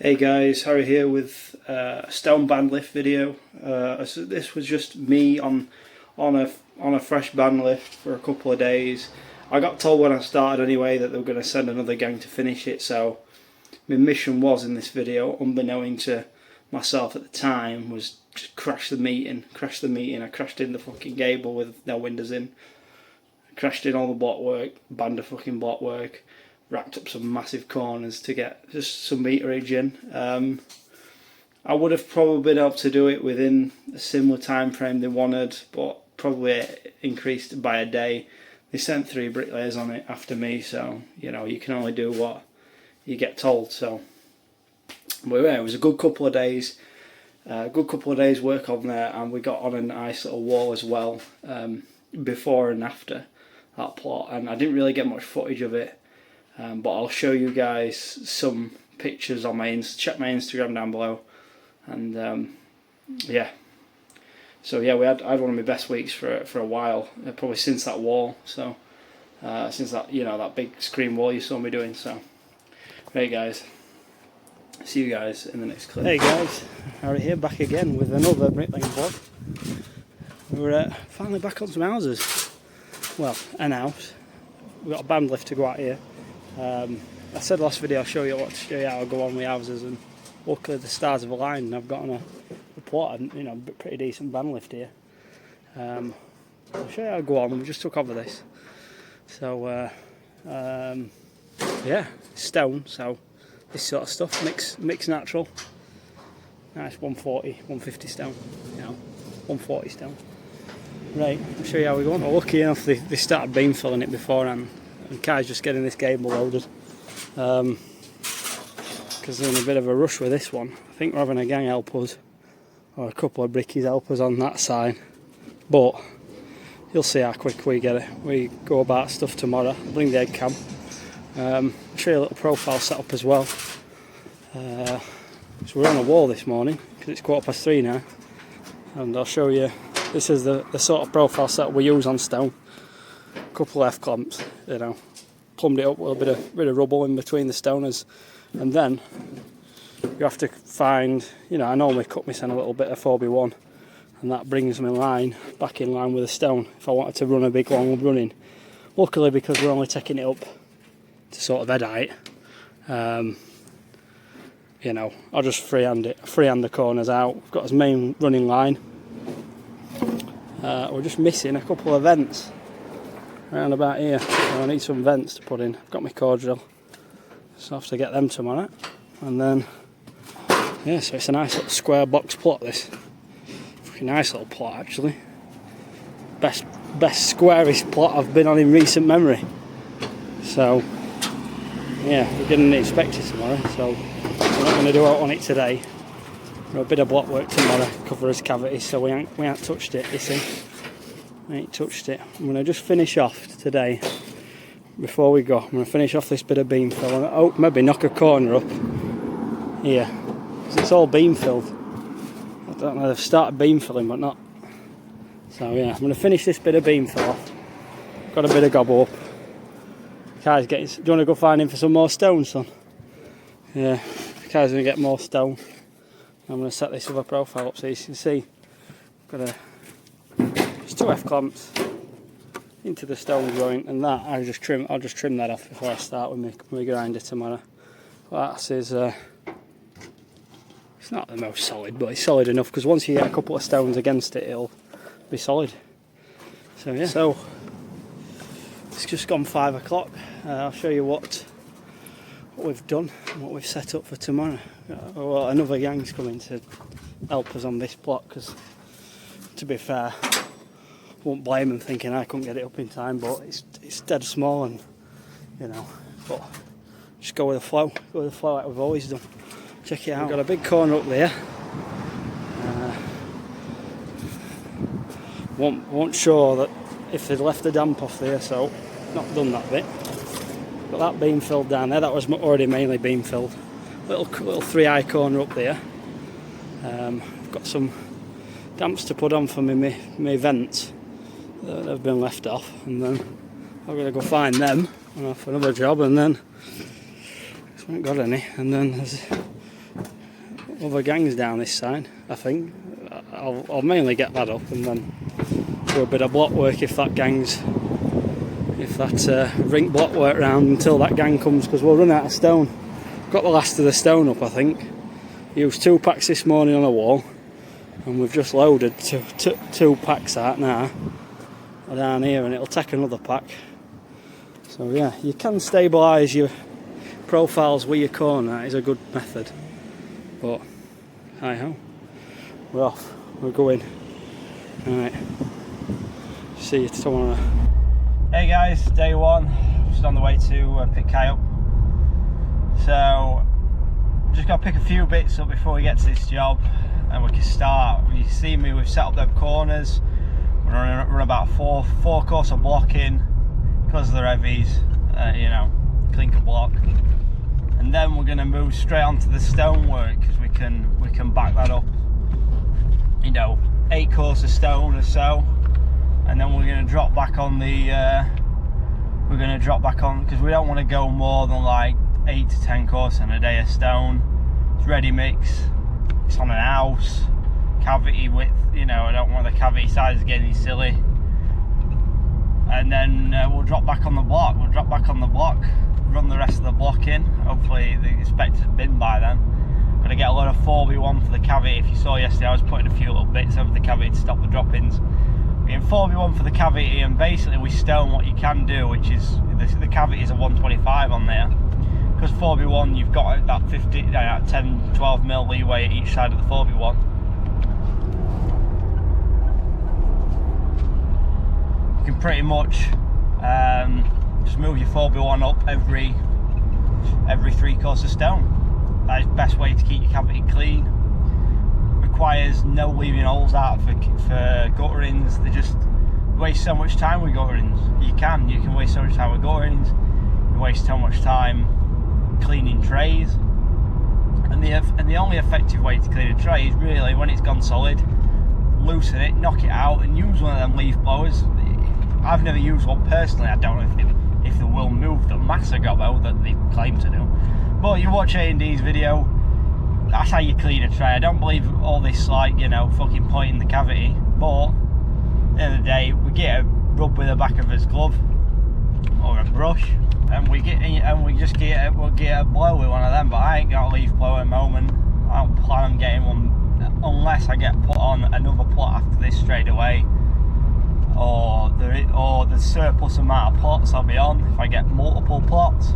Hey guys, Harry here with a stone band lift video. So this was just me on a fresh band lift for a couple of days. I got told when I started anyway that they were going to send another gang to finish it, so my mission was in this video, unbeknown to myself at the time, was just crash the meeting. I crashed in the fucking gable with no windows in. I crashed in all the blockwork, band of fucking blockwork. Racked up some massive corners to get just some meterage in. I would have probably been able to do it within a similar time frame they wanted, but probably increased by a day. They sent 3 bricklayers on it after me, so you know you can only do what you get told. So, but yeah, it was a good couple of days. Work on there, and we got on a nice little wall as well before and after that plot. And I didn't really get much footage of it. But I'll show you guys some pictures on my check my Instagram down below, and yeah. So yeah, I had one of my best weeks for a while, probably since that wall. So since that that big screen wall you saw me doing. So right guys, see you guys in the next clip. Hey guys, Harry here, back again with another bricklaying vlog. We're finally back on some houses. Well, an house. We've got a band lift to go out here. I said last video I'll show you how I go on with houses, and luckily the stars have aligned and I've gotten a plot and pretty decent band lift here. I'll show you how I go on. We just took over this, so yeah, stone, so this sort of stuff, mix natural, nice 140, 150 stone, 140 stone. Right, I'll show you how we go on. Well, lucky enough they started beam filling it beforehand. And Kai's just getting this gable loaded because they're in a bit of a rush with this one. I think we're having a gang help us, or a couple of brickies help us on that side, but you'll see how quick we get it. We go about stuff tomorrow. I'll bring the egg cam. I'll show you a little profile setup as well. So we're on a wall this morning because it's 3:15 now, and I'll show you. This is the sort of profile setup we use on stone. Couple of F-clamps, plumbed it up with a bit of rubble in between the stoners, and then you have to find, I normally cut my sand a little bit of 4x1, and that brings my back in line with the stone if I wanted to run a big long running. Luckily, because we're only taking it up to sort of head height, I'll just freehand the corners out. We've got his main running line. We're just missing a couple of vents around about here, so I need some vents to put in. I've got my core drill, so I have to get them tomorrow. And then, yeah, so it's a nice little square box plot, this. Fucking nice little plot, actually. Best squarest plot I've been on in recent memory. So, yeah, we're going to inspect it tomorrow, so we're not going to do out on it today. We've got a bit of block work tomorrow, cover his cavities, so we ain't touched it, you see. I ain't touched it. I'm going to just finish off today, before we go. I'm going to finish off this bit of beam fill, and maybe knock a corner up here, because it's all beam filled. I don't know, they've started beam filling, but not. So yeah, I'm going to finish this bit of beam fill off. Got a bit of gobble up. Kai's getting. Do you want to go find him for some more stone, son? Yeah, Kai's going to get more stone. I'm going to set this other profile up so you can see. Got just 2 F-clamps into the stone joint, and that I'll just trim that off before I start with my grinder tomorrow. Well, that's it's not the most solid, but it's solid enough, because once you get a couple of stones against it, it'll be solid. So yeah, so it's just gone 5 o'clock. I'll show you what we've done and what we've set up for tomorrow. Well, another gang's coming to help us on this block, because to be fair, won't blame them thinking I couldn't get it up in time, but it's dead small, and but just go with the flow like we've always done. Check it out. We've got a big corner up there. Weren't sure that if they'd left the damp off there, so not done that bit. Got that beam filled down there. That was already mainly beam filled. Little 3-eye corner up there. I've got some damps to put on for my vents that have been left off, and then I'm going to go find them for another job, and then I haven't got any, and then there's other gangs down this side, I think. I'll mainly get that up and then do a bit of block work if that rink block work round until that gang comes, because we'll run out of stone. Got the last of the stone up, I think. Used 2 packs this morning on a wall, and we've just loaded 2 packs out now down here, and it'll take another pack. So yeah, you can stabilise your profiles with your corner. That is a good method. But hi ho, we're off. We're going. Alright. See you tomorrow. Hey guys, day 1. Just on the way to pick Kai up. So just got to pick a few bits up before we get to this job, and we can start. You see me, we've set up them corners. We're running about 4 course of blocking because of the heavies, you know, clinker block. And then we're going to move straight onto the stonework, because we can back that up, you know, 8 course of stone or so, and then we're going to drop back on because we don't want to go more than like 8 to 10 course in a day of stone. It's ready mix, it's on an house, cavity width, you know, I don't want the cavity size getting silly. And then we'll drop back on the block, run the rest of the block in. Hopefully the inspector's been by then. Got to get a lot of 4v1 for the cavity. If you saw yesterday, I was putting a few little bits over the cavity to stop the drop-ins. We're in 4v1 for the cavity, and basically we stone what you can do, which is the cavity is a 125 on there. Because 4v1, you've got that 10, 12 mil leeway at each side of the 4v1. You can pretty much just move your 4v1 up every 3 course of stone. That is the best way to keep your cavity clean. Requires no leaving holes out for gutterings. They just waste so much time with gutterings. You can waste so much time with gutterings. You waste so much time cleaning trays. And the only effective way to clean a tray is really when it's gone solid, loosen it, knock it out, and use one of them leaf blowers. I've never used one personally. I don't know if they will move the mass I got though that they claim to do. But you watch A&D's video, that's how you clean a tray. I don't believe all this like, you know, fucking pointing the cavity. But at the end of the day, we get a rub with the back of his glove or a brush, and we'll get a blow with one of them. But I ain't got a leaf blower at the moment. I don't plan on getting one unless I get put on another plot after this straight away, or the surplus amount of plots I'll be on if I get multiple plots,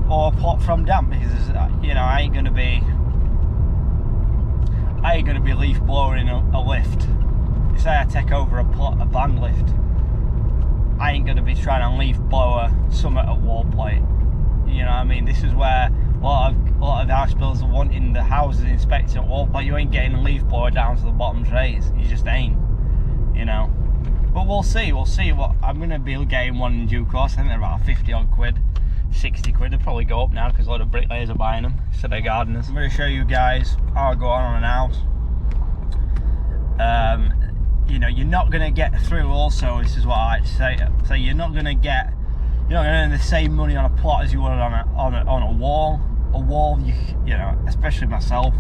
or a plot from damp, because you know I ain't gonna be leaf blowing a lift. Say I take over a band lift, I ain't gonna be trying to leaf blower summit at wall plate. You know what I mean? This is where a lot of house builders are wanting the houses inspected at wall plate. You ain't getting a leaf blower down to the bottom trays. You just ain't. You know. But we'll see what I'm gonna be getting one in due course. I think they're about 50 odd quid, 60 quid. They'll probably go up now because a lot of bricklayers are buying them instead of gardeners. I'm gonna show you guys how I go on an house. You know, you're not gonna get through. Also, this is what I like to say. So you're not gonna earn the same money on a plot as you would on a wall. A wall, you know, especially myself,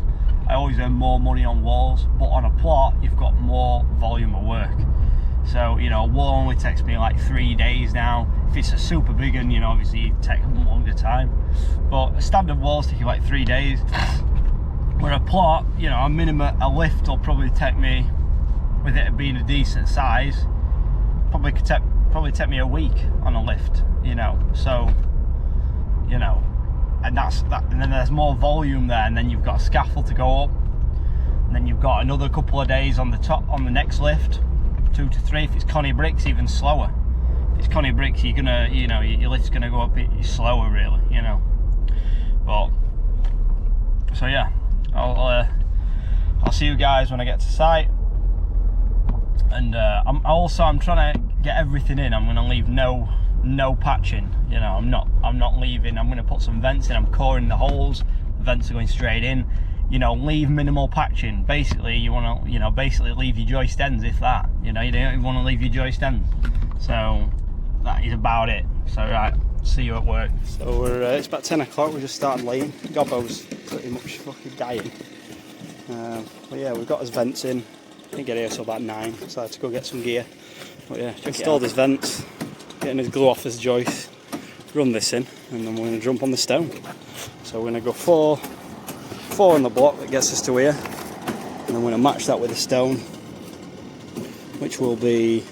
I always earn more money on walls. But on a plot, you've got more volume of work. So, you know, a wall only takes me like 3 days now. If it's a super big one, you know, obviously it takes a longer time. But a standard wall's take you like 3 days. Where a plot, you know, a lift will probably take me, with it being a decent size, probably take me a week on a lift, you know. So, you know, and then there's more volume there, and then you've got a scaffold to go up, and then you've got another couple of days on the next lift, 2 to 3. If it's Connie bricks, even slower. If it's Connie bricks, you're gonna, you know, your lift's gonna go up slower, really, you know. But so yeah, I'll see you guys when I get to site. And I'm trying to get everything in. I'm gonna leave no patching. You know, I'm not leaving. I'm gonna put some vents in. I'm coring the holes. The vents are going straight in. You know, leave minimal patching. Basically, you want to, you know, leave your joist ends, if that. You know, you don't even want to leave your joist ends. So that is about it. So right, see you at work. So we're it's about 10 o'clock. We just started laying. Gobbo's pretty much fucking dying. But yeah, we've got his vents in. Didn't get here till about 9, so I had to go get some gear. But yeah, installed his vents, getting his glue off his joist, run this in, and then we're going to jump on the stone. So we're going to go four on the block that gets us to here, and then we're going to match that with a stone, which will be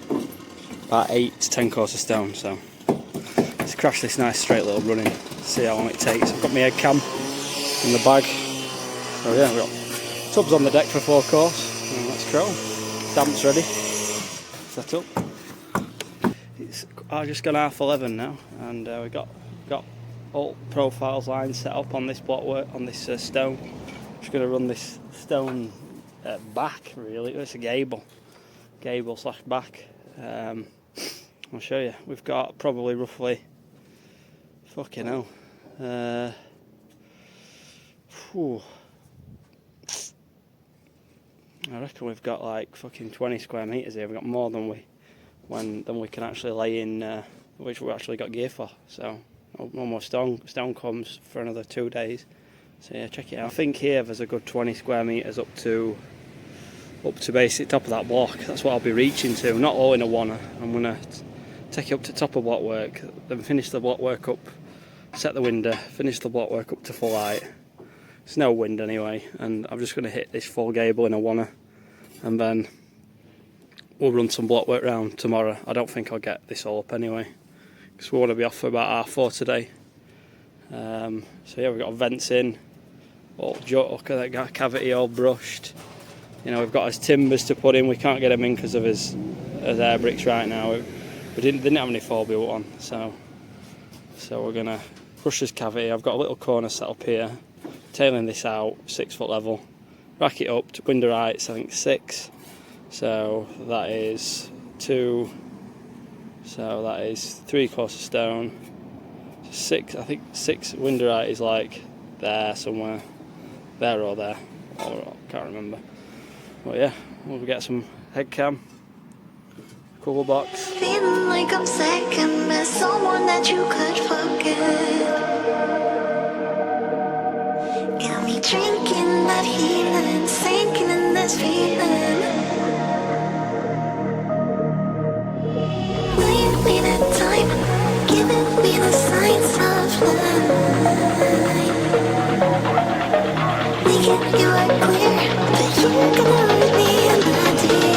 about 8 to 10 course of stone. So let's crash this nice straight little run in, see how long it takes. I've got my head cam in the bag. So yeah, we've got tubs on the deck for 4 course, and let's go. Damp's ready, set up. It's just gone 11:30 now, and we've got all profiles lines set up on this blockwork, on this stone. Just going to run this stone back, really. It's a gable slash back. I'll show you. We've got probably roughly, fucking hell, I reckon we've got like fucking 20 square metres here. We've got more than we can actually lay in, which we actually got gear for. So almost stone comes for another 2 days. So yeah, check it out. I think here there's a good 20 square metres up to basic top of that block. That's what I'll be reaching to. Not all in a wanna. I'm gonna take it up to top of blockwork, then finish the blockwork up, set the window, finish the blockwork up to full height. It's no wind anyway, and I'm just going to hit this full gable in a wanna, and then we'll run some blockwork round tomorrow. I don't think I'll get this all up anyway, because we want to be off for about 4:30 today. So yeah, we've got vents in, look at that cavity all brushed. You know, we've got his timbers to put in. We can't get them in because of his air bricks right now. We didn't have any 4x1, so we're going to brush this cavity. I've got a little corner set up here, tailing this out 6 foot level, rack it up to window heights, I think 6, so that is 2, so that is 3 course of stone, 6, I think 6 window height is like there somewhere, there or there, or I can't remember. But yeah, we'll get some head cam, cool box. Feeling like I'm second best, someone that you could forget. Got me drinking that healing, sinking in this feeling. Leave me the time, giving me the signs of life. Making you are clear, but you're gonna leave me in the deep.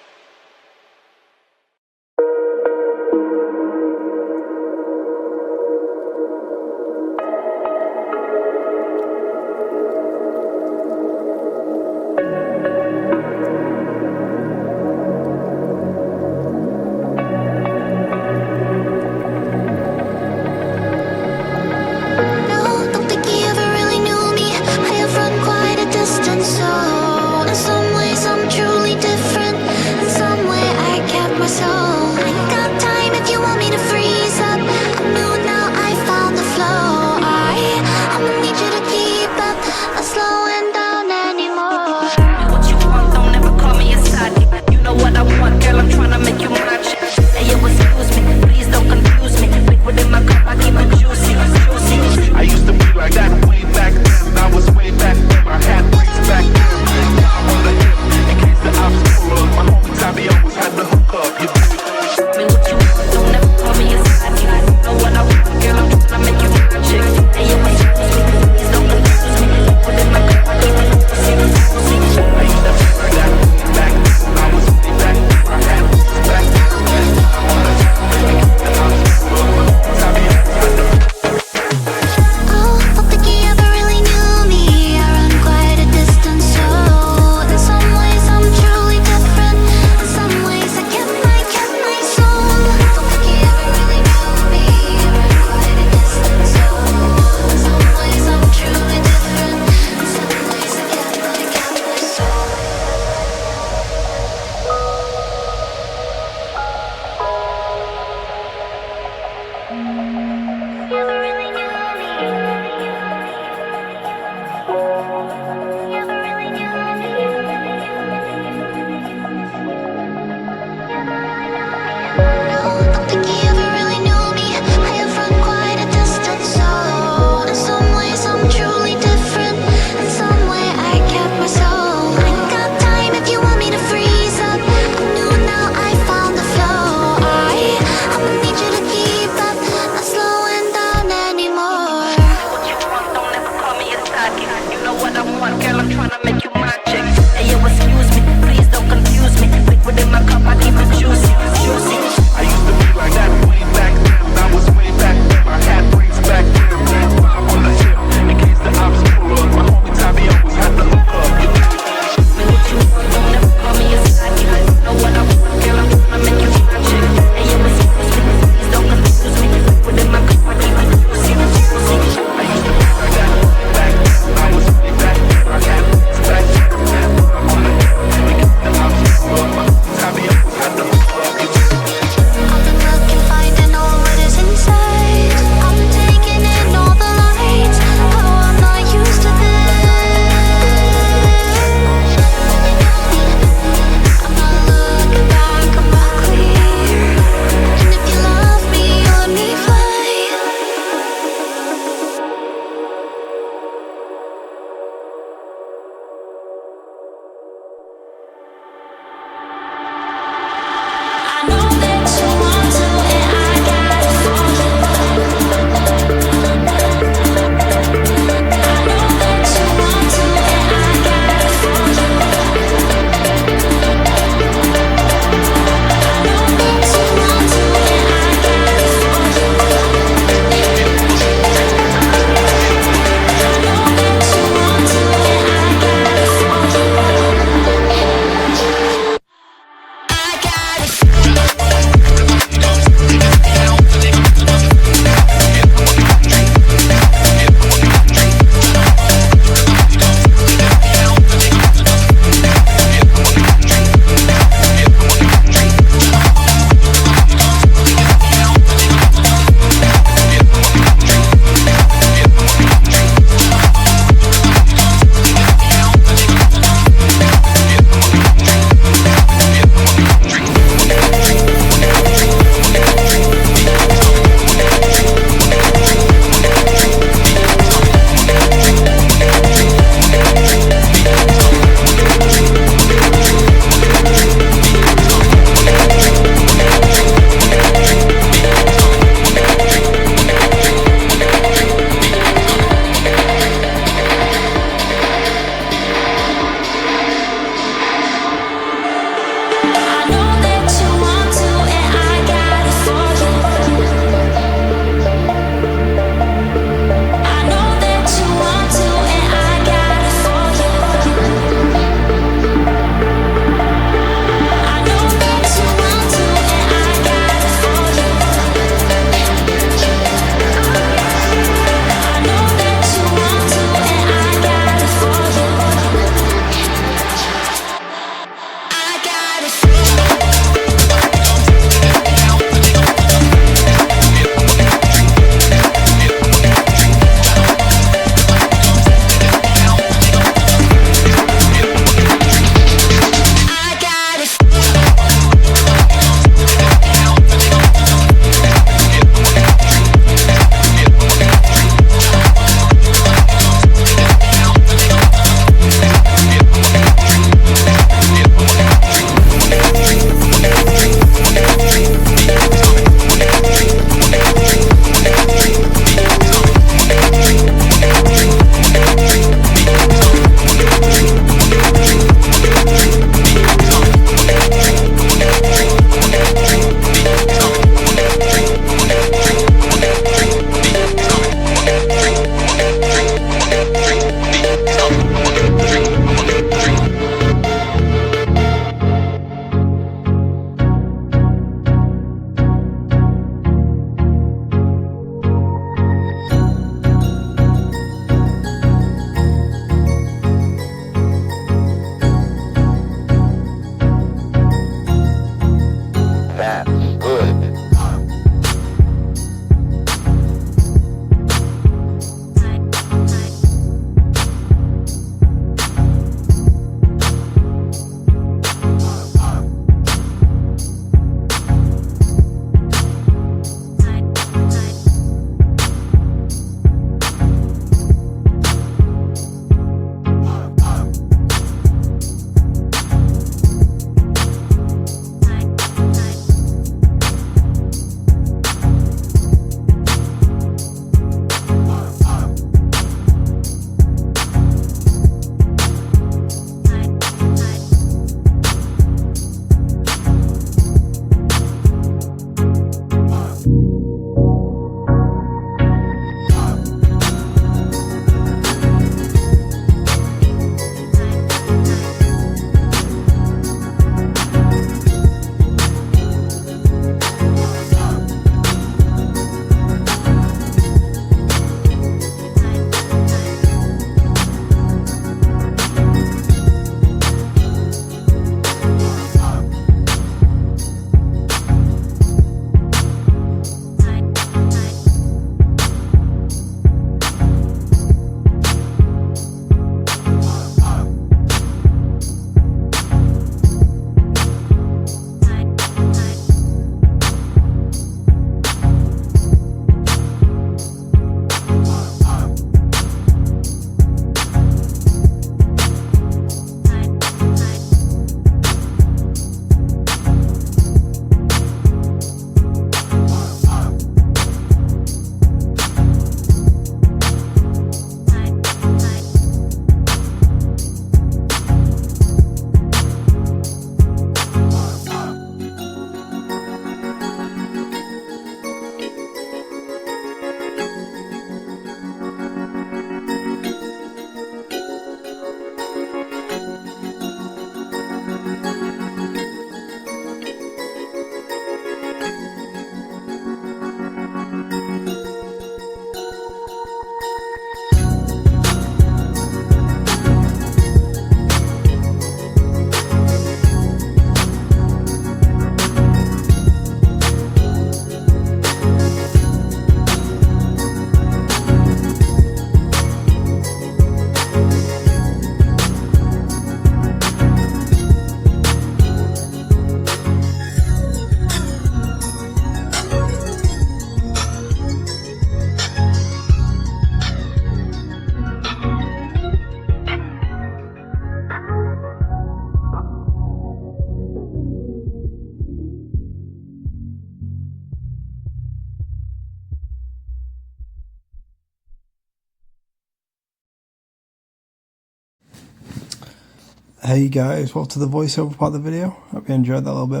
Hey guys, welcome to the voiceover part of the video. Hope you enjoyed that little bit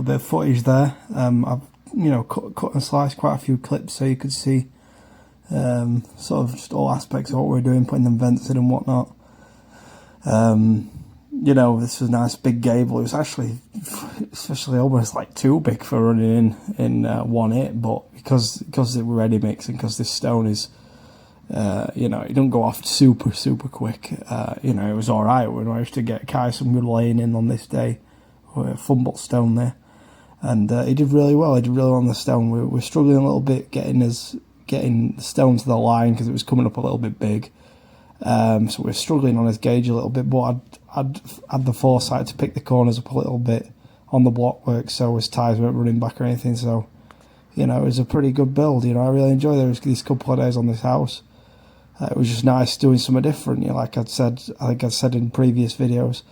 of footage there. I've cut and sliced quite a few clips so you could see sort of just all aspects of what we're doing, putting them vents in and whatnot. This was a nice big gable. It was actually almost like too big for running in one hit, but because it were ready mix and because this stone is it don't go off super quick. It was alright. We managed to get Kai some good laying in on this day. Fumbled stone there, and he did really well. He did really well on the stone. We were struggling a little bit getting the stone to the line because it was coming up a little bit big. So we were struggling on his gauge a little bit, but I'd had the foresight to pick the corners up a little bit on the blockwork so his tyres weren't running back or anything. So, it was a pretty good build. I really enjoyed these couple of days on this house. It was just nice doing something different. Like I think I said in previous videos,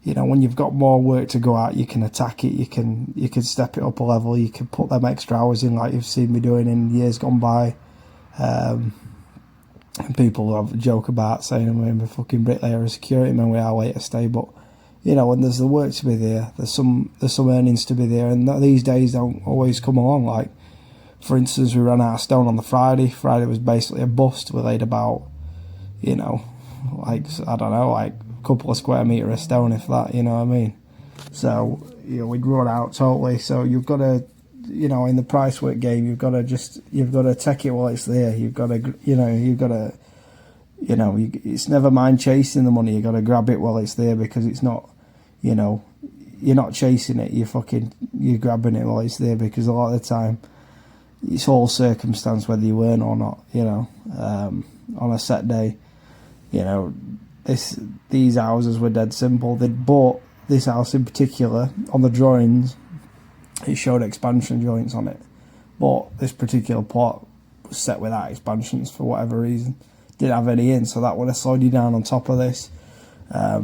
when you've got more work to go at, you can attack it. You can step it up a level. You can put them extra hours in, like you've seen me doing in years gone by. And people have a joke about saying I'm a fucking bricklayer or security man with our later stay, but when there's the work to be there, there's some earnings to be there, and these days don't always come along. Like, for instance, we ran out of stone on the Friday. Friday was basically a bust. We laid about, a couple of square metre of stone, if that, you know what I mean? So, we'd run out totally. So you've got to, in the price work game, you've got to take it while it's there. It's never mind chasing the money. You've got to grab it while it's there, because it's not, you're not chasing it. You're grabbing it while it's there, because a lot of the time, it's all circumstance whether you earn or not. On a set day, these houses were dead simple. They'd bought this house in particular on the drawings. It showed expansion joints on it, but this particular plot was set without expansions for whatever reason. Didn't have any in, so that would have slowed you down on top of this. I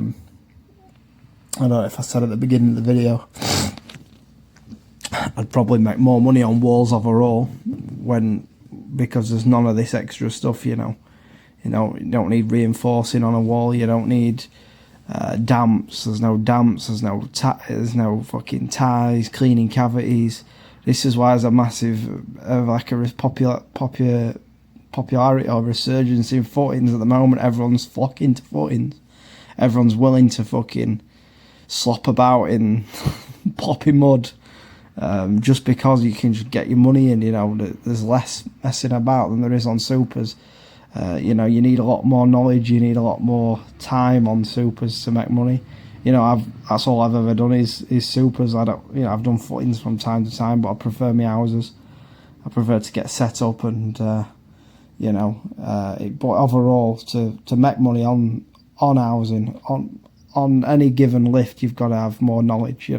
don't know if I said at the beginning of the video, I'd probably make more money on walls overall because there's none of this extra stuff. You don't need reinforcing on a wall. You don't need damps. There's no damps. There's no fucking ties, cleaning cavities. This is why there's a massive popularity or resurgence in footings at the moment. Everyone's flocking to footings. Everyone's willing to fucking slop about in poppy mud. Just because you can just get your money in, there's less messing about than there is on supers. You need a lot more knowledge, you need a lot more time on supers to make money. That's all I've ever done is supers. I've done footings from time to time, but I prefer my houses. I prefer to get set up and, but overall, to make money on housing, on any given lift, you've got to have more knowledge.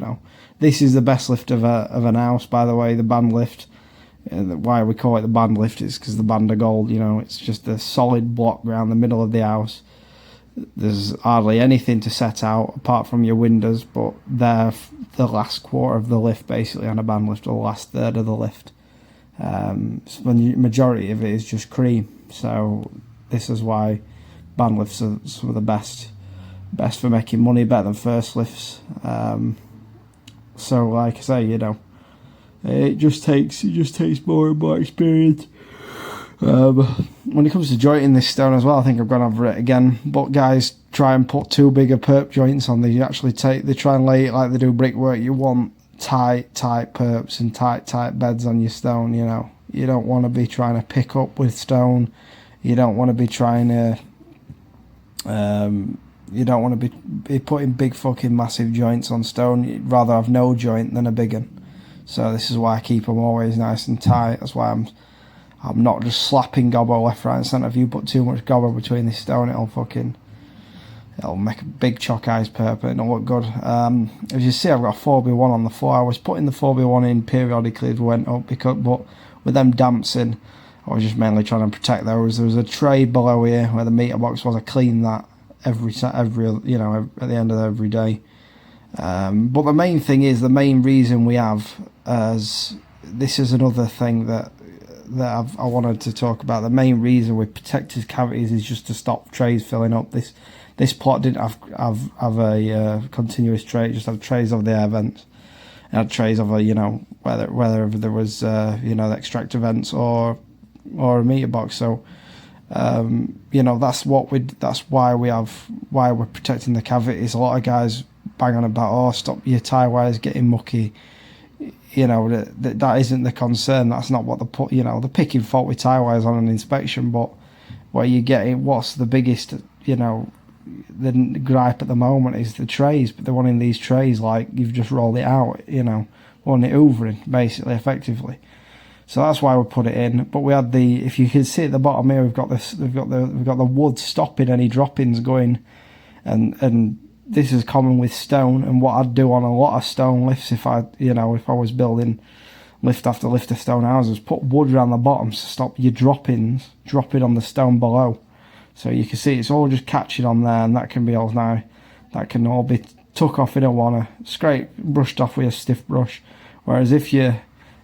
This is the best lift of an house, by the way, the band lift. Why we call it the band lift is because the band of gold. It's just a solid block around the middle of the house. There's hardly anything to set out apart from your windows, but they're the last quarter of the lift basically on a band lift, or the last third of the lift. So the majority of it is just cream. So this is why band lifts are some of the best for making money, better than first lifts. So like I say, it just takes more and more experience. When it comes to jointing this stone as well, I think I've gone over it again, but guys try and put too big a perp joints on. They try and lay it like they do brickwork. You want tight perps and tight beds on your stone. You don't want to be trying to pick up with stone. You don't want to be trying to you don't want to be putting big fucking massive joints on stone. You'd rather have no joint than a big one. So this is why I keep them always nice and tight. That's why I'm not just slapping gobbo left, right and centre. If you put too much gobbo between this stone, it'll make a big chalk eyes perp. It'll look good. As you see, I've got a 4x1 on the floor. I was putting the 4x1 in periodically as we went up, but with them damps in, I was just mainly trying to protect those. There was a tray below here where the meter box was. I cleaned that every at the end of every day. But the main thing is, the main reason we have, as this is another thing that I wanted to talk about. The main reason we protect his cavities is just to stop trays filling up. This plot didn't have a continuous tray; it just had trays of the air vents. It had trays of whether there was the extractor vents or a meter box. So that's why we're protecting the cavities. A lot of guys bang on about, stop your tie wires getting mucky. That isn't the concern. That's not what the picking fault with tie wires on an inspection. But where you getting, what's the biggest the gripe at the moment is the trays. But they're wanting these trays like you've just rolled it out. Wanting it hoovering basically, effectively. So that's why we put it in. But we had if you can see at the bottom here, we've got the wood stopping any drop-ins going, and this is common with stone. And what I'd do on a lot of stone lifts, if I was building lift after lift of stone houses, put wood around the bottom to stop your drop-ins dropping on the stone below. So you can see it's all just catching on there, and that can all be took off in a wanna, scraped, brushed off with a stiff brush. Whereas if you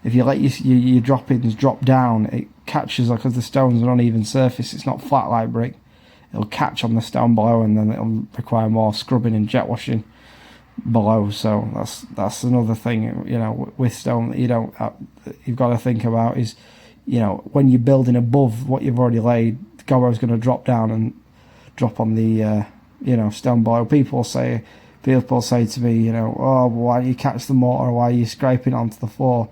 let your drop-ins drop down, it catches, because the stone's an uneven surface, it's not flat like brick, it'll catch on the stone below, and then it'll require more scrubbing and jet washing below. So that's another thing, with stone that you've got to think about is, when you're building above what you've already laid, the gobo's going to drop down and drop on the stone below. People say to me, why do you catch the mortar, why are you scraping onto the floor?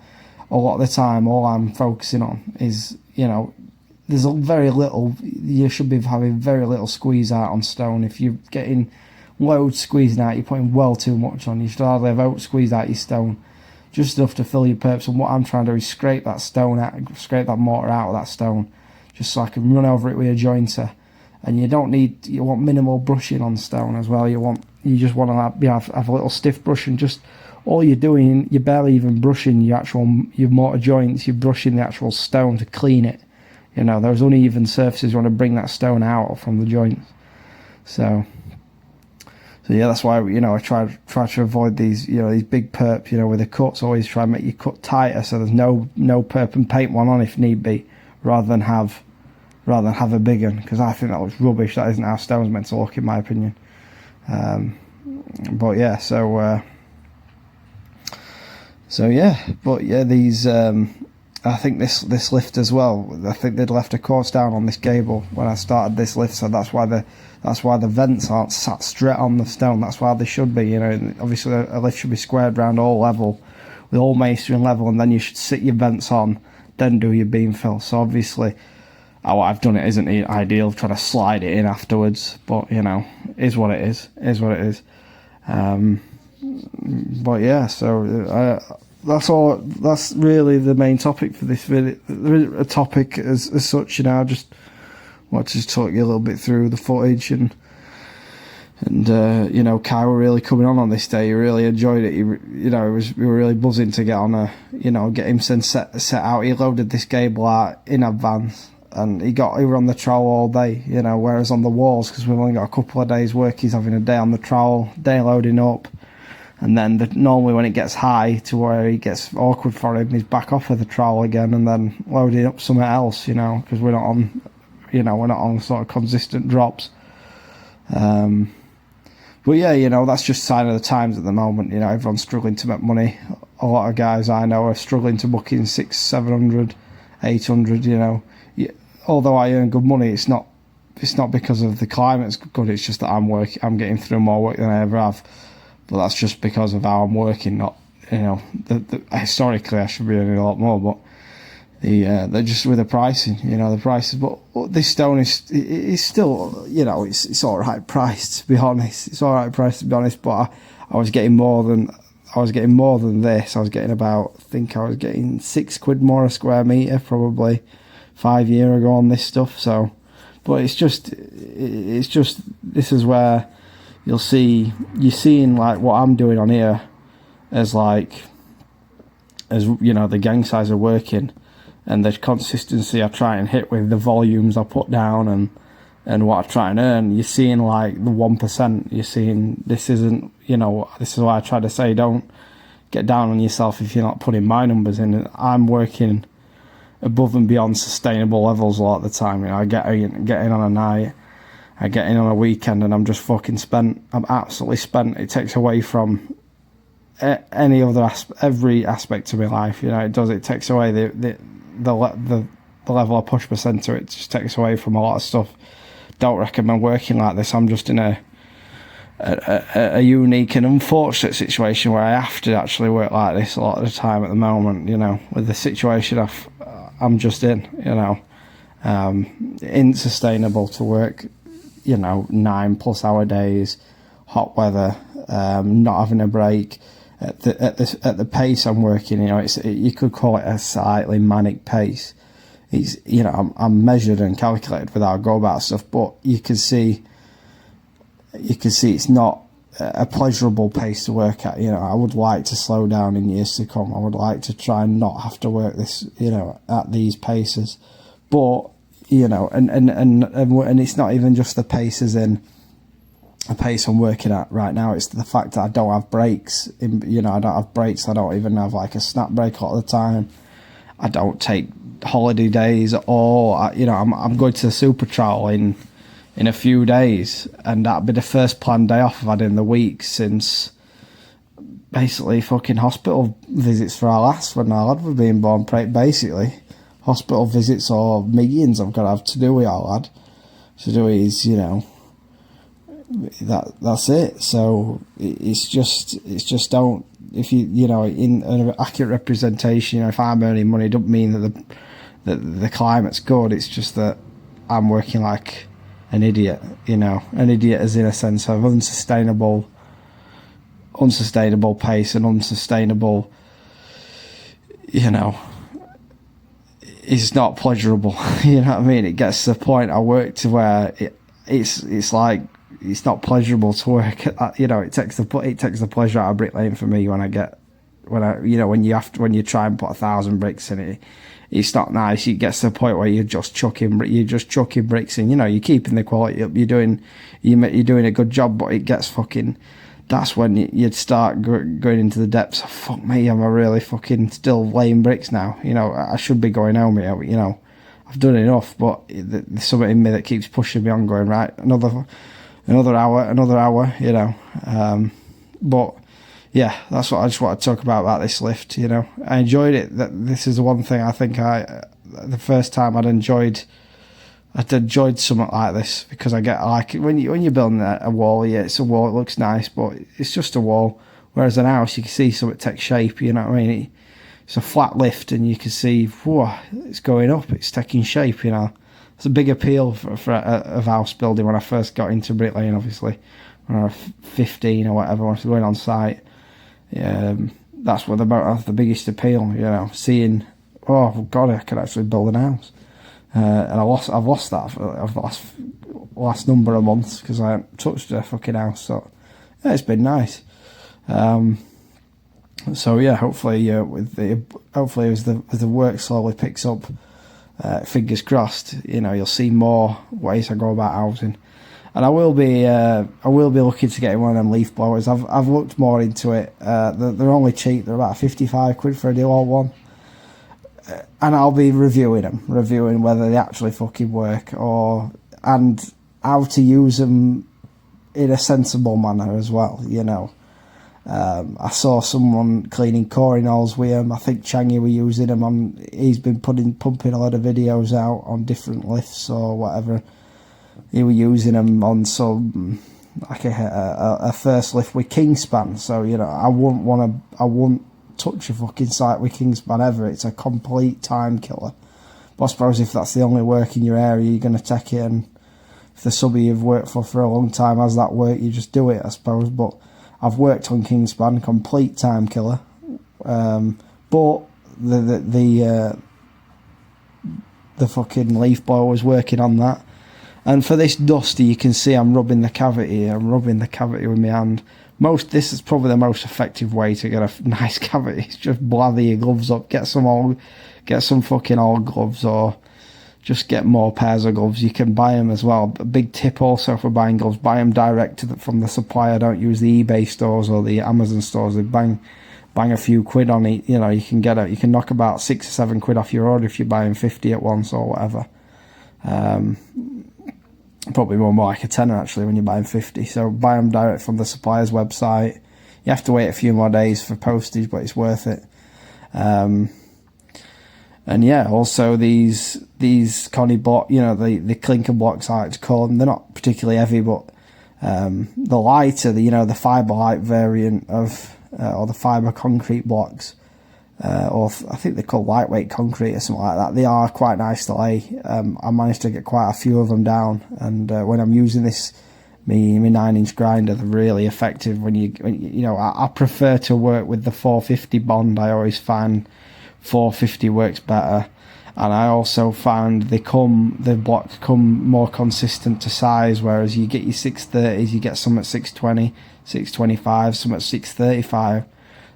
A lot of the time, all I'm focusing on is, there's very little, you should be having very little squeeze out on stone. If you're getting loads squeezing out, you're putting well too much on. You should hardly have out squeezed out your stone, just enough to fill your purpose. And what I'm trying to do is scrape that mortar out of that stone, just so I can run over it with a jointer. And you want minimal brushing on stone as well. You just want to have a little stiff brush, and just all you're doing, you're barely even brushing your mortar joints. You're brushing the actual stone to clean it. Those uneven surfaces, you want to bring that stone out from the joints. So yeah, that's why I try to avoid these these big perps with the cuts. Always try and make your cut tighter, so there's no perp, and paint one on if need be, rather than have a big one, because I think that looks rubbish. That isn't how stone's meant to look, in my opinion. But yeah, these I think this lift as well, I think they'd left a course down on this gable when I started this lift, so that's why the vents aren't sat straight on the stone. That's why they should be. Obviously a lift should be squared round all level, with all masonry level, and then you should sit your vents on, then do your beam fill. So obviously how I've done it isn't ideal, trying to slide it in afterwards, but is what it is. But yeah, so that's all. That's really the main topic for this video. A topic as such, I just want to talk you a little bit through the footage, and Kai were really coming on this day. He really enjoyed it. We were really buzzing to get on get him set out. He loaded this gable out in advance, and he were on the trowel all day, whereas on the walls, because we've only got a couple of days work, he's having a day on the trowel, day loading up. And then normally when it gets high to where it gets awkward for him, he's back off of the trowel again and then loading up something else, because we're not on sort of consistent drops. But yeah, that's just a sign of the times at the moment. Everyone's struggling to make money. A lot of guys I know are struggling to book in 600, 700, 800. Although I earn good money, it's not because of the climate's good. It's just that I'm getting through more work than I ever have. But that's just because of how I'm working, not, historically I should be earning a lot more, but they're just with the pricing, the prices. But this stone is still, it's all right priced, to be honest. It's all right priced, to be honest, but I was getting more than this. I was getting I think I was getting £6 more a square metre, probably 5 years ago on this stuff. So, but it's just, this is where you're seeing like what I'm doing on here as the gang size are working, and the consistency I try and hit with the volumes I put down and what I try and earn. You're seeing like the 1%. You're seeing this isn't, this is why I try to say don't get down on yourself if you're not putting my numbers in. I'm working above and beyond sustainable levels a lot of the time. I get in on a night I get in on a weekend and I'm just fucking spent. I'm absolutely spent. It takes away from any other every aspect of my life. You know, it does. It takes away the level of push percenter. It just takes away from a lot of stuff. Don't recommend working like this. I'm just in a unique and unfortunate situation where I have to actually work like this a lot of the time at the moment. You know, with the situation I'm just in. You know, unsustainable to work. You know, 9+ hour days, hot weather, not having a break. At the pace I'm working, you know, you could call it a slightly manic pace. It's, you know, I'm measured and calculated with how I go about stuff, but you can see it's not a pleasurable pace to work at. You know, I would like to slow down in years to come. I would like to try and not have to work this, you know, at these paces. But, you know, and it's not even just the paces in the pace I'm working at right now. It's the fact that I don't have breaks. You know, I don't have breaks. I don't even have like a snap break a lot of the time. I don't take holiday days at all. You know, I'm going to the Super Trial in a few days, and that'll be the first planned day off I've had in the week since basically fucking hospital visits for our last when our lad was being born. Basically, hospital visits or meetings I've got to have to do with our lad. To do is, you know, that's it. So it's just don't, if you know, in an accurate representation, you know, if I'm earning money, it doesn't mean that the climate's good. It's just that I'm working like an idiot, you know, an idiot as in a sense of unsustainable pace and unsustainable, you know, it's not pleasurable. You know what I mean? It gets to the point I work to where it's like, it's not pleasurable to work at. You know, it takes the pleasure out of bricklaying for me when you try and put 1,000 bricks in it. It's not nice. It gets to the point where you're just chucking bricks in. You know, you're keeping the quality up. You're doing a good job, but it gets fucking. That's when you'd start going into the depths of, fuck me, am I really fucking still laying bricks now? You know, I should be going home here. You know, I've done enough, but there's something in me that keeps pushing me on, going, right, another hour, you know. But yeah, that's what I just want to talk about this lift. You know, I enjoyed it. This is the one thing I think the first time I'd enjoyed something like this, because I get like when you're building a wall, yeah, it's a wall, it looks nice, but it's just a wall. Whereas an house, you can see something take shape. You know what I mean? It's a flat lift, and you can see, whoa, it's going up, it's taking shape. You know, it's a big appeal for a house building. When I first got into bricklaying, obviously, when I was 15 or whatever, when I was going on site, that's what the biggest appeal. You know, seeing, oh God, I could actually build an house. And I've lost that for the last number of months because I haven't touched a fucking house. So yeah, it's been nice. So yeah, hopefully as the work slowly picks up, fingers crossed, you know, you'll see more ways I go about housing. And I will be looking to get one of them leaf blowers. I've looked more into it. They're only cheap. They're about 55 quid for a deal one. And I'll be reviewing whether they actually fucking work, and how to use them in a sensible manner as well, you know. I saw someone cleaning coring holes with them. I think Changi were using them he's been pumping a lot of videos out on different lifts or whatever. He were using them on some, like a first lift with Kingspan. So, you know, I wouldn't touch a fucking site with Kingspan ever. It's a complete time killer. But I suppose if that's the only work in your area, you're going to take it, and if the subby you've worked for a long time has that work, you just do it, I suppose. But I've worked on Kingspan, complete time killer. But the fucking leaf blower was working on that. And for this dusty, you can see I'm rubbing the cavity with my hand. This is probably the most effective way to get a nice cavity. It's just blather your gloves up, get some fucking old gloves, or just get more pairs of gloves. You can buy them as well. A big tip also for buying gloves: buy them direct from the supplier. Don't use the eBay stores or the Amazon stores. They bang a few quid on it. You know, you can knock about 6 or 7 quid off your order if you're buying 50 at once or whatever. Probably more like a tenner actually when you're buying 50. So buy them direct from the supplier's website. You have to wait a few more days for postage, but it's worth it. And yeah, also these Connie block, you know, the clinker blocks, I like to call them. They're not particularly heavy, but the lighter, the fibre light variant of or the fibre concrete blocks, or I think they're called lightweight concrete or something like that. They are quite nice to lay. I managed to get quite a few of them down, and when I'm using this, me 9-inch grinder, they're really effective. I prefer to work with the 450 Bond. I always find 450 works better, and I also found the blocks come more consistent to size, whereas you get your 630s, you get some at 620, 625, some at 635.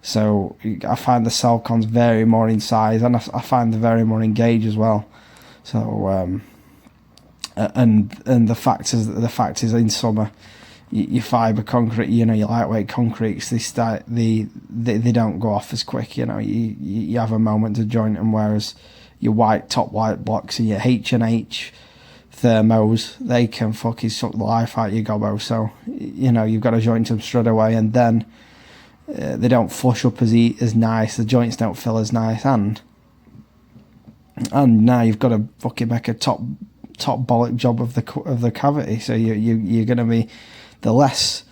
So I find the Celcons vary more in size, and I find they vary more in gauge as well. So and the fact is in summer, your fibre concrete, your lightweight concretes, they don't go off as quick. You have a moment to joint them, whereas your top white blocks and your H&H thermos, they can fucking suck the life out of your gobbo. So you've got to joint them straight away, and then they don't flush up as nice. The joints don't fill as nice, and now you've got to fucking make a top bollock job of the cavity. So you're going to be the less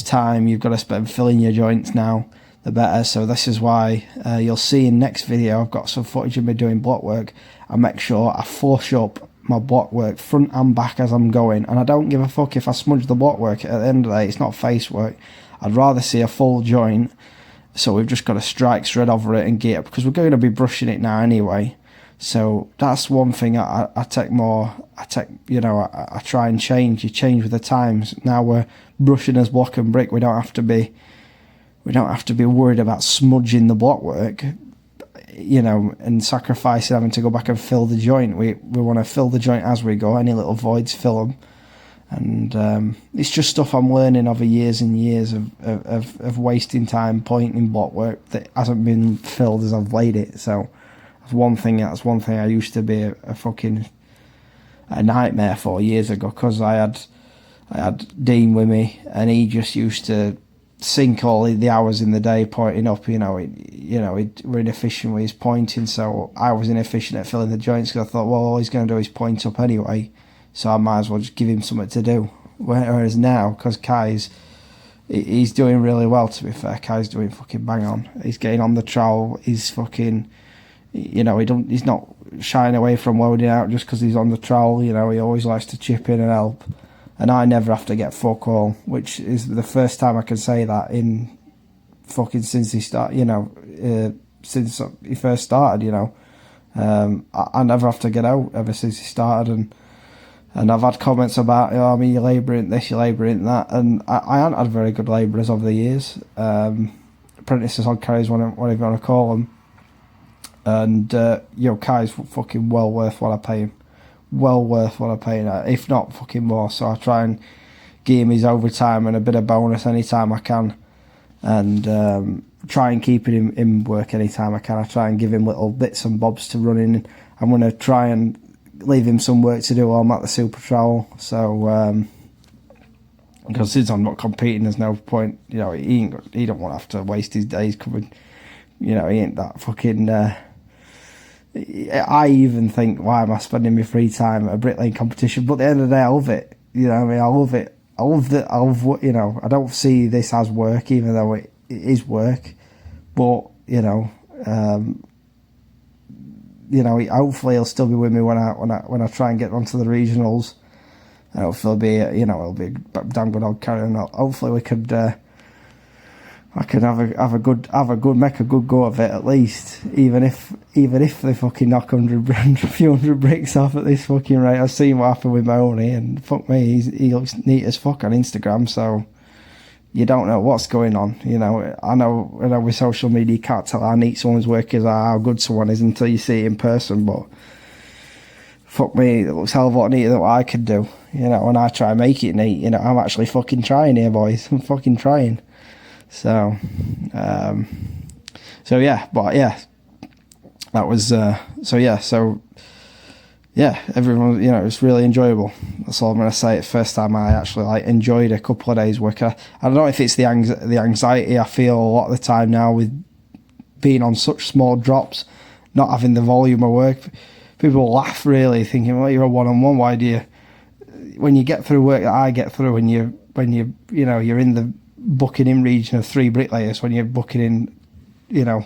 time you've got to spend filling your joints now, the better. So this is why you'll see in next video I've got some footage of me doing block work. I make sure I flush up my block work front and back as I'm going, and I don't give a fuck if I smudge the block work. At the end of the day, it's not face work. I'd rather see a full joint, so we've just got to strike straight over it and get it, because we're going to be brushing it now anyway. So that's one thing I try and change. You change with the times. Now we're brushing as block and brick. We don't have to be worried about smudging the block work, and sacrificing having to go back and fill the joint. We want to fill the joint as we go. Any little voids, fill them. And it's just stuff I'm learning over years and years of wasting time pointing block work that hasn't been filled as I've laid it. So that's one thing I used to be a nightmare for years ago, because I had Dean with me, and he just used to sink all the hours in the day pointing up. We're inefficient with his pointing, so I was inefficient at filling the joints, because I thought, well, all he's going to do is point up anyway, so I might as well just give him something to do. Whereas now, because he's doing really well, to be fair. Kai's doing fucking bang on. He's getting on the trowel. He's fucking, he's not shying away from welding out just because he's on the trowel. He always likes to chip in and help. And I never have to get fuck all, which is the first time I can say that in fucking since he started, since he first started, I never have to get out ever since he started. And I've had comments about, you're labouring this, you're labouring that, and I haven't had very good labourers over the years. Apprentices, hod carriers, whatever you want to call them. And, Kai's fucking well worth what I pay him. Well worth what I pay him, if not fucking more. So I try and give him his overtime and a bit of bonus anytime I can. And try and keep him in work anytime I can. I try and give him little bits and bobs to run in. I'm going to try and leave him some work to do while I'm at the super trowel. So, because since I'm not competing, there's no point. He don't want to have to waste his days coming. He ain't that fucking. I even think, why am I spending my free time at a bricklaying competition? But at the end of the day, I love it. I love it. I love that. I don't see this as work, even though it is work. But hopefully he'll still be with me when I try and get onto the regionals. Hopefully it'll be a damn good old carry. And hopefully we could I could make a good go of it at least, even if they fucking knock a few hundred bricks off at this fucking rate. I've seen what happened with Mahoney, and fuck me, he looks neat as fuck on Instagram. So you don't know what's going on. I know with social media you can't tell how neat someone's work is or how good someone is until you see it in person. But fuck me, it looks a hell of a lot neater than what I could do. When I try and make it neat, I'm actually fucking trying here, boys. I'm fucking trying. So yeah, but yeah, that was, so yeah, everyone, you know, it's really enjoyable. That's all I'm going to say. It's the first time I actually like enjoyed a couple of days work. I don't know if it's the anxiety I feel a lot of the time now with being on such small drops, not having the volume of work. People laugh really, thinking, well, you're a one-on-one. Why do you, when you get through work that I get through, when you you know, you're in the booking in region of 3 bricklayers, when you're booking in, you know,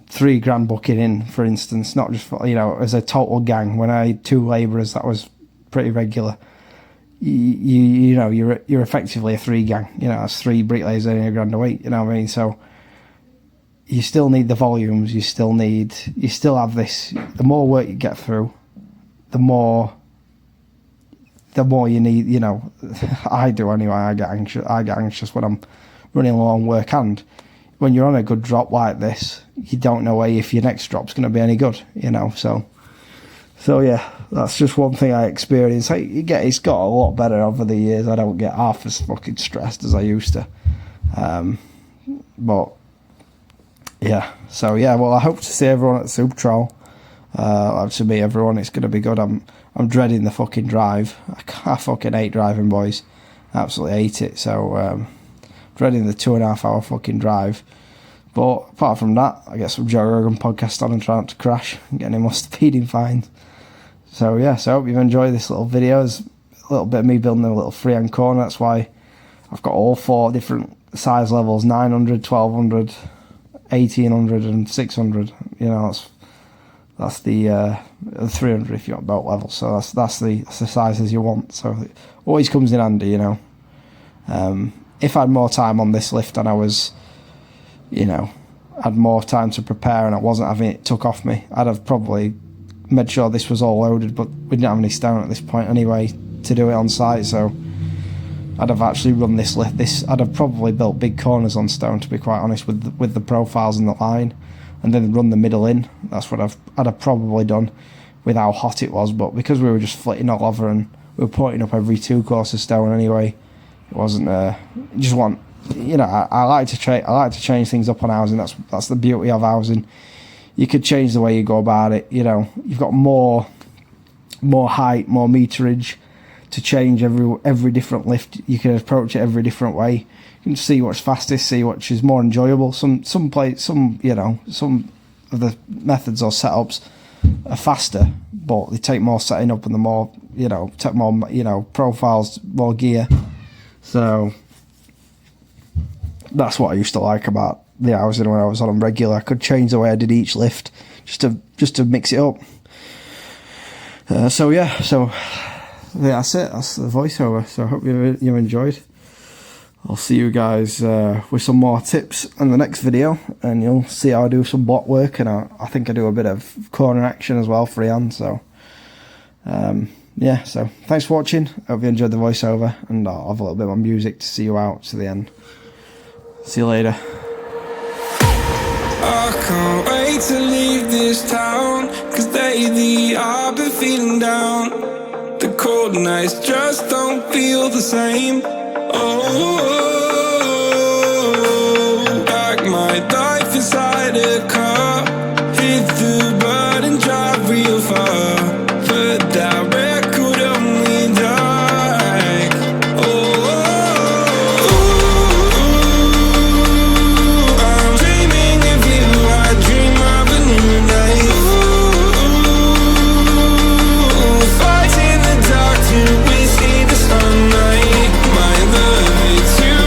3 grand booking in, for instance, not just for, you know, as a total gang. When I had 2 labourers, that was pretty regular. You know, you're effectively a 3 gang. You know, that's 3 bricklayers earning a grand a week. You know what I mean? So you still need the volumes. You still have this. The more work you get through, the more you need. You know, I do anyway. I get anxious when I'm running low on work, and when you're on a good drop like this, you don't know if your next drop's going to be any good, you know. So yeah, that's just one thing I experienced. It's got a lot better over the years. I don't get half as fucking stressed as I used to. But yeah, so yeah, well, I hope to see everyone at Super Troll. To meet everyone, it's going to be good. I'm dreading the fucking drive. I fucking hate driving, boys. Absolutely hate it. So dreading the 2.5 hour fucking drive. But apart from that, I get some Joe Rogan podcast on and try not to crash and get any more speeding fines. So yeah, so I hope you've enjoyed this little video. It's a little bit of me building a little freehand corner. That's why I've got all 4 different size levels: 900, 1200, 1800 and 600. You know, that's the 300 if you want belt level. So that's the sizes you want. So it always comes in handy, you know. If I had more time on this lift and I was, you know, had more time to prepare and I wasn't having it took off me, I'd have probably made sure this was all loaded, but we didn't have any stone at this point anyway to do it on site, so I'd have actually run this lift. I'd have probably built big corners on stone, to be quite honest, with the profiles and the line, and then run the middle in. That's what I'd have probably done with how hot it was, but because we were just flitting all over and we were putting up every 2 courses of stone anyway, it wasn't just want, you know, I like to change things up on housing. That's the beauty of housing. You could change the way you go about it. You know, you've got more height, more meterage to change every different lift. You can approach it every different way. You can see what's fastest, see which is more enjoyable. Some you know, some of the methods or setups are faster, but they take more setting up and the more, you know, take more, you know, profiles, more gear. So that's what I used to like about the housing when I was on regular. I could change the way I did each lift just to mix it up. So yeah, that's it. That's the voiceover. So I hope you enjoyed. I'll see you guys with some more tips in the next video, and you'll see how I do some block work, and I think I do a bit of corner action as well, freehand. So yeah, so thanks for watching. I hope you enjoyed the voiceover, and I'll have a little bit more music to see you out to the end. See you later. I can't wait to leave this town, 'cause lately I've been feeling down. The cold nights just don't feel the same. Oh, like my life inside a car, hit the button, drive real far, but that record on me like, I'm dreaming of you, I dream of a new life. Fight in the dark till we see the sunlight. My love, it's you.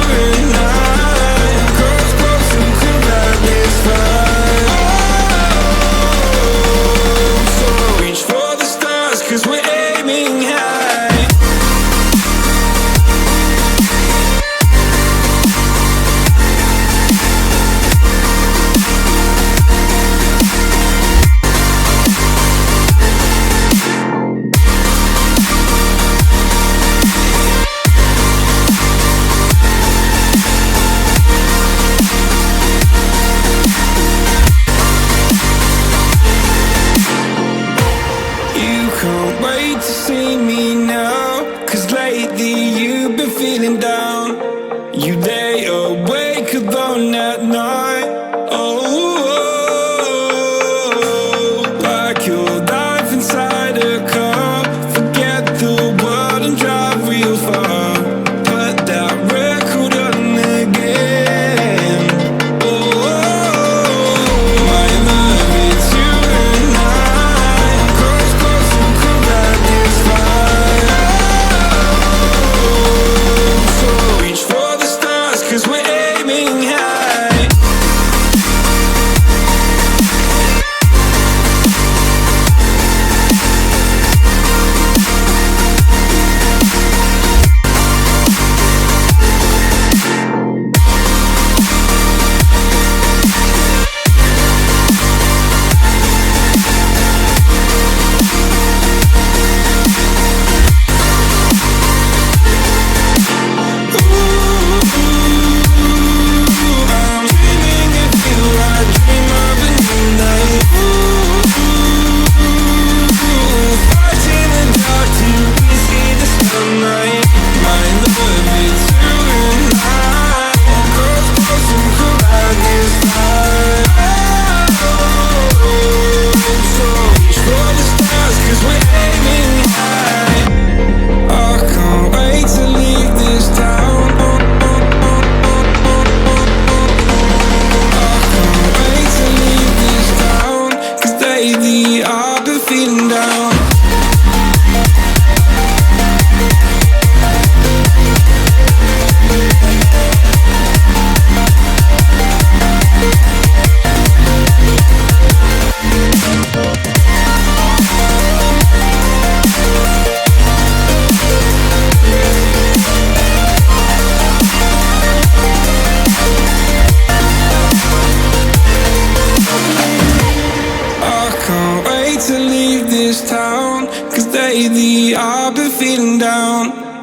feeling down.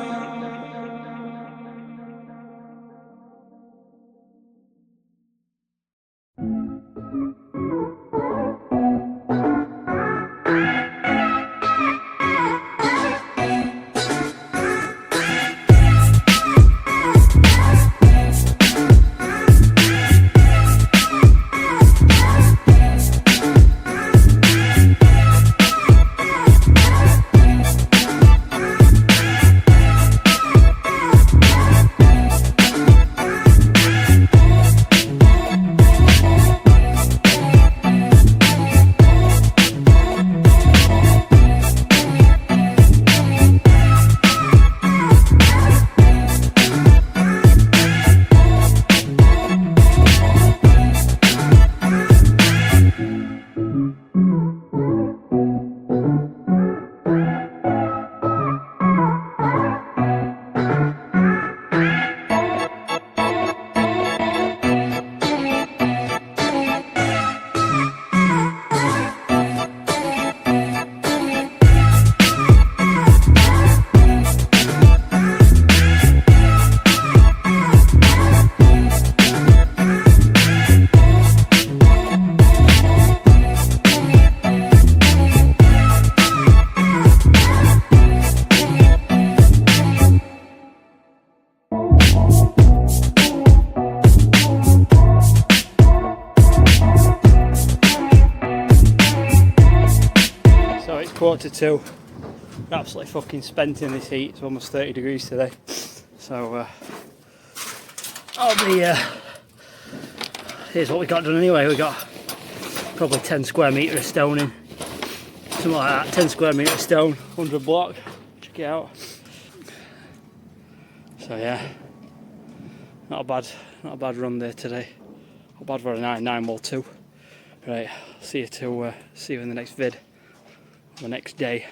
It's 1:45. We're absolutely fucking spent in this heat. It's almost 30 degrees today. So here's what we got done anyway. We got probably 10 square metre of stone in. Something like that, 10 square metre of stone, 100 block. Check it out. So yeah, not a bad run there today. Not bad for a 9-9-2. Right, see you in the next vid, the next day.